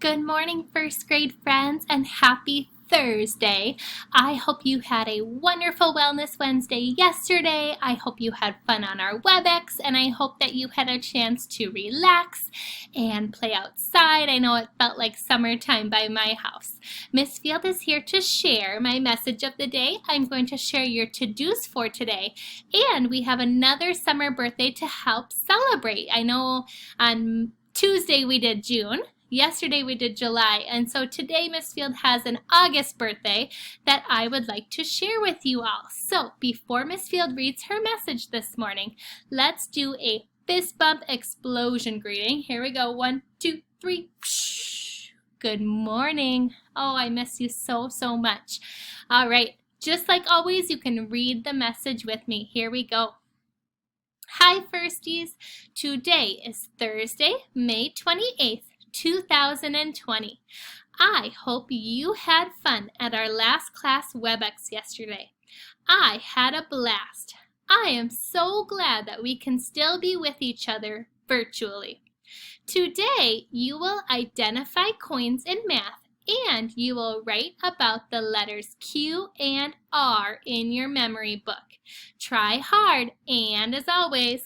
Good morning, first grade friends, and happy Thursday. I hope you had a wonderful Wellness Wednesday yesterday. I hope you had fun on our WebEx, and I hope that you had a chance to relax and play outside. I know it felt like summertime by my house. Miss Field is here to share my message of the day. I'm going to share your to-dos for today, and we have another summer birthday to help celebrate. I know on Tuesday we did June. Yesterday we did July, and so today Miss Field has an August birthday that I would like to share with you all. So before Miss Field reads her message this morning, let's do a fist bump explosion greeting. Here we go. 1, 2, 3. Good morning. Oh, I miss you so much. All right, just like always, you can read the message with me. Here we go. Hi, Firsties. Today is Thursday, May 28th. 2020. I hope you had fun at our last class WebEx yesterday. I had a blast. I am so glad that we can still be with each other virtually. Today, you will identify coins in math and you will write about the letters Q and R in your memory book. Try hard and, as always,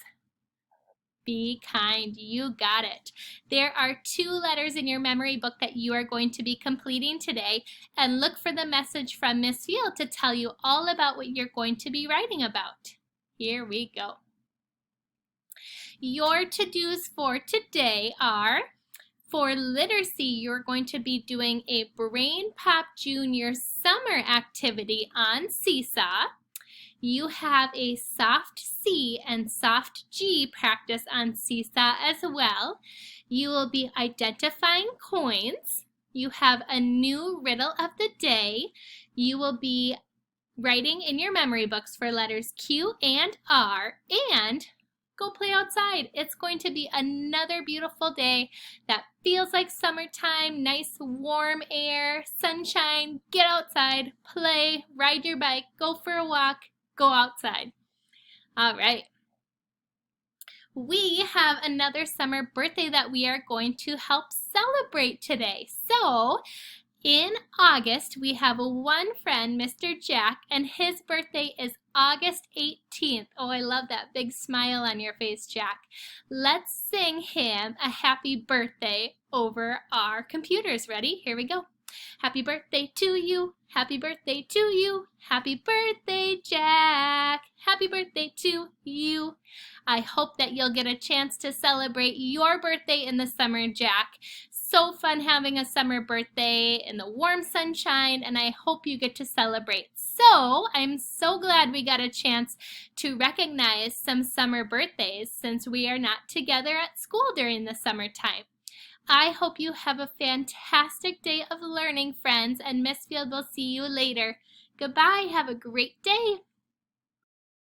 be kind. You got it. There are 2 letters in your memory book that you are going to be completing today, and look for the message from Miss Field to tell you all about what you're going to be writing about. Here we go. Your to-dos for today are, for literacy, you're going to be doing a Brain Pop Junior summer activity on Seesaw. You have a soft C and soft G practice on Seesaw as well. You will be identifying coins. You have a new riddle of the day. You will be writing in your memory books for letters Q and R, and go play outside. It's going to be another beautiful day that feels like summertime, nice warm air, sunshine. Get outside, play, ride your bike, go for a walk. Go outside. All right. We have another summer birthday that we are going to help celebrate today. So in August, we have one friend, Mr. Jack, and his birthday is August 18th. Oh, I love that big smile on your face, Jack. Let's sing him a happy birthday over our computers. Ready? Here we go. Happy birthday to you. Happy birthday to you. Happy birthday, Jack. Happy birthday to you. I hope that you'll get a chance to celebrate your birthday in the summer, Jack. So fun having a summer birthday in the warm sunshine, and I hope you get to celebrate. So I'm so glad we got a chance to recognize some summer birthdays since we are not together at school during the summertime. I hope you have a fantastic day of learning, friends, and Miss Field will see you later. Goodbye. Have a great day.